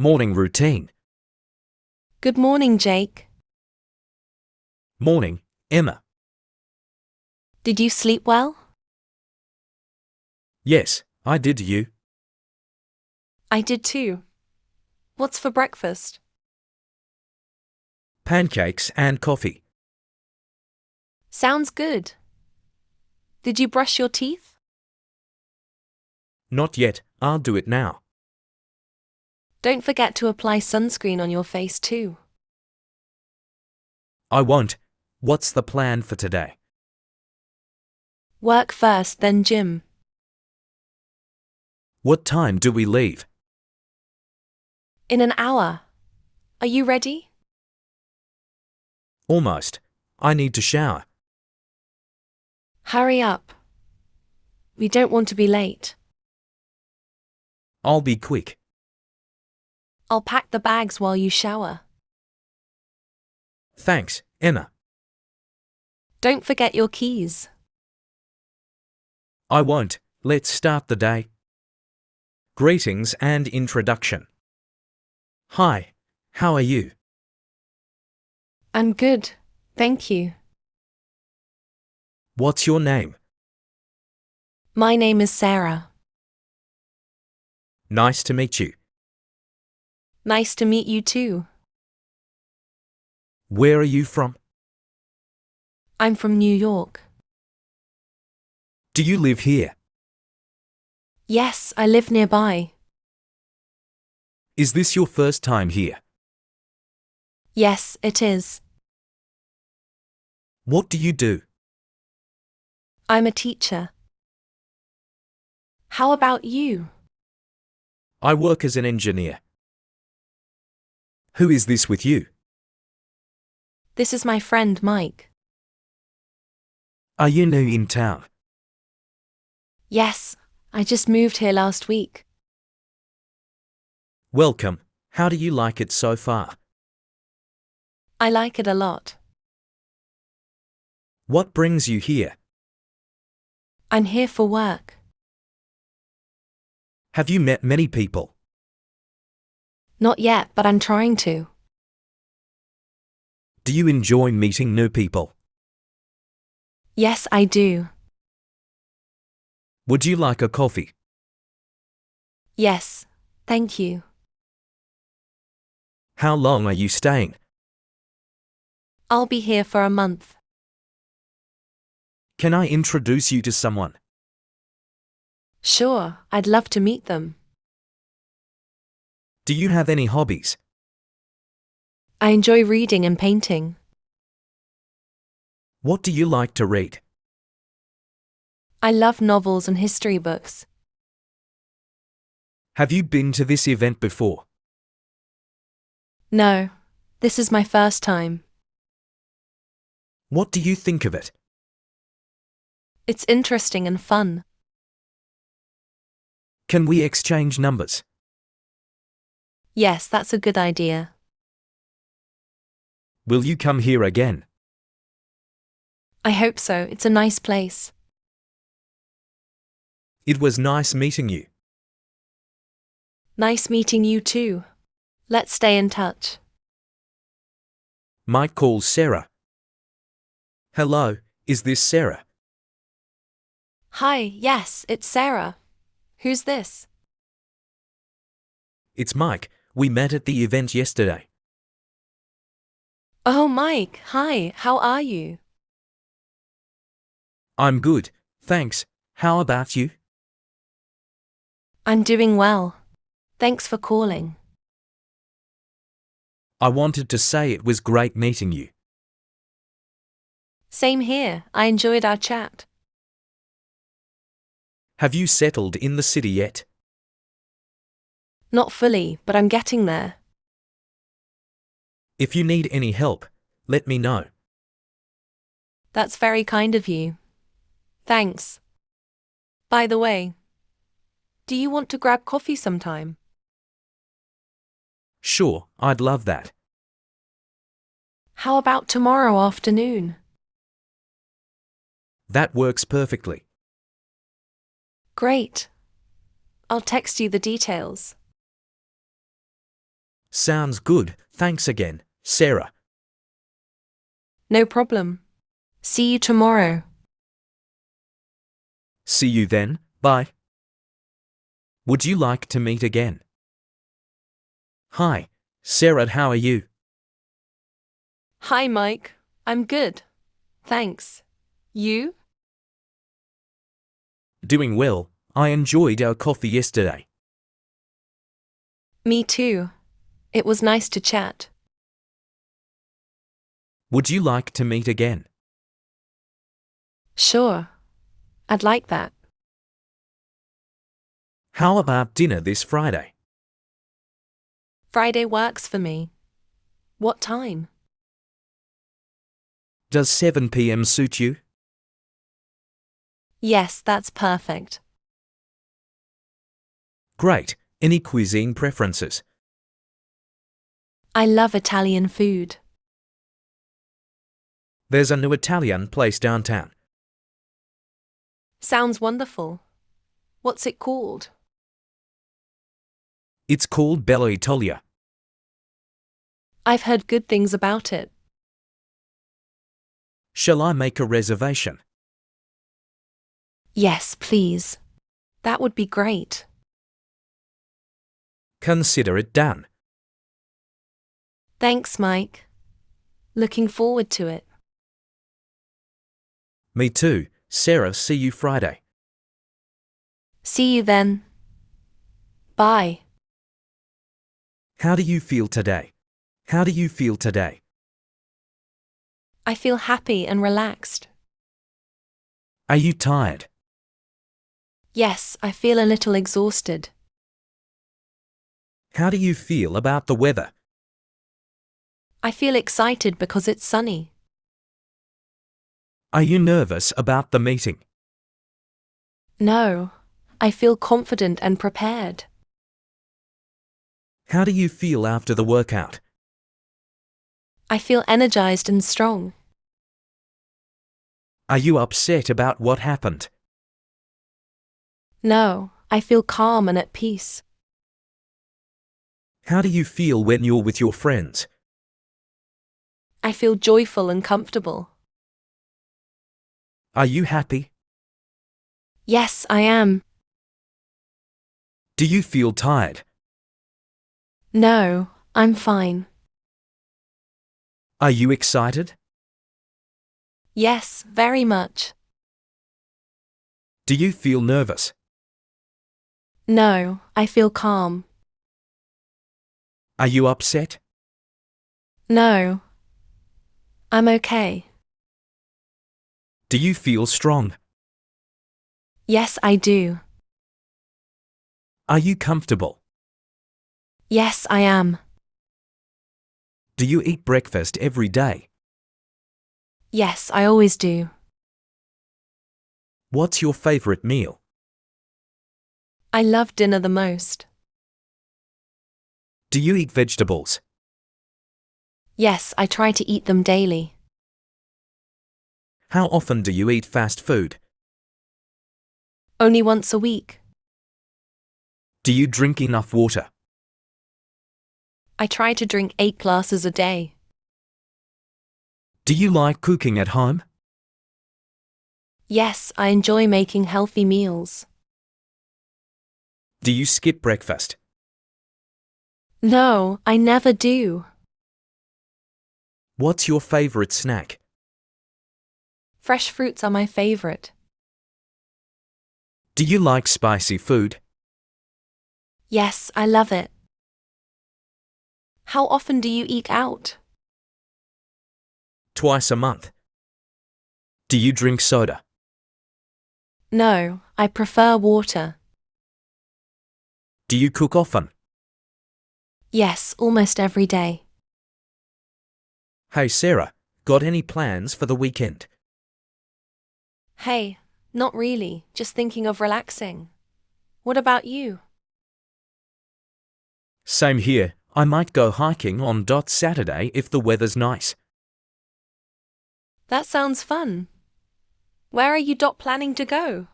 Morning routine. Good morning, Jake. Morning, Emma. Did you sleep well? Yes, I did. You? I did too. What's for breakfast? Pancakes and coffee. Sounds good. Did you brush your teeth? Not yet, I'll do it now. Don't forget to apply sunscreen on your face too. I won't. What's the plan for today? Work first, then gym. What time do we leave? In an hour. Are you ready? Almost. I need to shower. Hurry up. We don't want to be late. I'll be quick. I'll pack the bags while you shower. Thanks, Emma. Don't forget your keys. I won't. Let's start the day. Greetings and introduction. Hi, how are you? I'm good, thank you. What's your name? My name is Sarah. Nice to meet you. Nice to meet you too. Where are you from? I'm from New York. Do you live here? Yes, I live nearby. Is this your first time here? Yes, it is. What do you do? I'm a teacher. How about you? I work as an engineer. Who is this with you? This is my friend Mike. Are you new in town? Yes, I just moved here last week. Welcome. How do you like it so far? I like it a lot. What brings you here? I'm here for work. Have you met many people? Not yet, but I'm trying to. Do you enjoy meeting new people? Yes, I do. Would you like a coffee? Yes, thank you. How long are you staying? I'll be here for a month. Can I introduce you to someone? Sure, I'd love to meet them. Do you have any hobbies? I enjoy reading and painting. What do you like to read? I love novels and history books. Have you been to this event before? No, this is my first time. What do you think of it? It's interesting and fun. Can we exchange numbers? Yes, that's a good idea. Will you come here again? I hope so. It's a nice place. It was nice meeting you. Nice meeting you too. Let's stay in touch. Mike calls Sarah. Hello, is this Sarah? Hi, yes, it's Sarah. Who's this? It's Mike. We met at the event yesterday. Oh, Mike, hi, how are you? I'm good, thanks. How about you? I'm doing well. Thanks for calling. I wanted to say it was great meeting you. Same here, I enjoyed our chat. Have you settled in the city yet? Not fully, but I'm getting there. If you need any help, let me know. That's very kind of you. Thanks. By the way, do you want to grab coffee sometime? Sure, I'd love that. How about tomorrow afternoon? That works perfectly. Great. I'll text you the details. Sounds good, thanks again, Sarah. No problem. See you tomorrow. See you then, bye. Would you like to meet again? Hi, Sarah, how are you? Hi, Mike. I'm good. Thanks. You? Doing well. I enjoyed our coffee yesterday. Me too. It was nice to chat. Would you like to meet again? Sure. I'd like that. How about dinner this Friday? Friday works for me. What time? Does 7 p.m. suit you? Yes, that's perfect. Great. Any cuisine preferences? I love Italian food. There's a new Italian place downtown. Sounds wonderful. What's it called? It's called Bella Italia. I've heard good things about it. Shall I make a reservation? Yes, please. That would be great. Consider it done. Thanks, Mike. Looking forward to it. Me too. Sarah, see you Friday. See you then. Bye. How do you feel today? How do you feel today? I feel happy and relaxed. Are you tired? Yes, I feel a little exhausted. How do you feel about the weather? I feel excited because it's sunny. Are you nervous about the meeting? No, I feel confident and prepared. How do you feel after the workout? I feel energized and strong. Are you upset about what happened? No, I feel calm and at peace. How do you feel when you're with your friends? I feel joyful and comfortable. Are you happy? Yes, I am. Do you feel tired? No, I'm fine. Are you excited? Yes, very much. Do you feel nervous? No, I feel calm. Are you upset? No, I'm okay. Do you feel strong? Yes, I do. Are you comfortable? Yes, I am. Do you eat breakfast every day? Yes, I always do. What's your favorite meal? I love dinner the most. Do you eat vegetables? Yes, I try to eat them daily. How often do you eat fast food? Only once a week. Do you drink enough water? I try to drink 8 glasses a day. Do you like cooking at home? Yes, I enjoy making healthy meals. Do you skip breakfast? No, I never do. What's your favorite snack? Fresh fruits are my favorite. Do you like spicy food? Yes, I love it. How often do you eat out? Twice a month. Do you drink soda? No, I prefer water. Do you cook often? Yes, almost every day. Hey Sarah, got any plans for the weekend? Hey, not really, just thinking of relaxing. What about you? Same here, I might go hiking on Saturday if the weather's nice. That sounds fun. Where are you planning to go?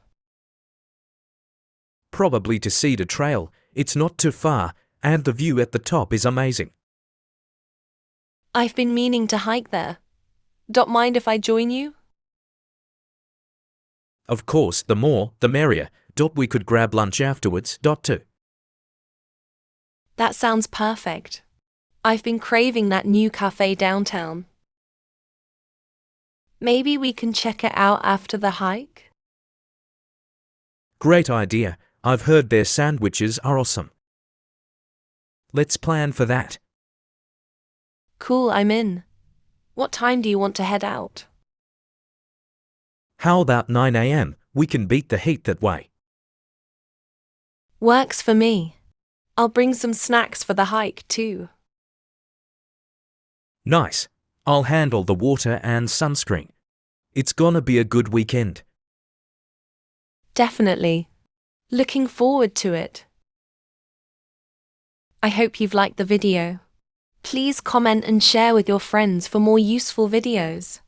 Probably to Cedar Trail, it's not too far, and the view at the top is amazing. I've been meaning to hike there. Don't mind if I join you? Of course, the more, the merrier. We could grab lunch afterwards. Too. That sounds perfect. I've been craving that new cafe downtown. Maybe we can check it out after the hike? Great idea. I've heard their sandwiches are awesome. Let's plan for that. Cool, I'm in. What time do you want to head out? How about 9 a.m.? We can beat the heat that way. Works for me. I'll bring some snacks for the hike too. Nice. I'll handle the water and sunscreen. It's gonna be a good weekend. Definitely. Looking forward to it. I hope you've liked the video. Please comment and share with your friends for more useful videos.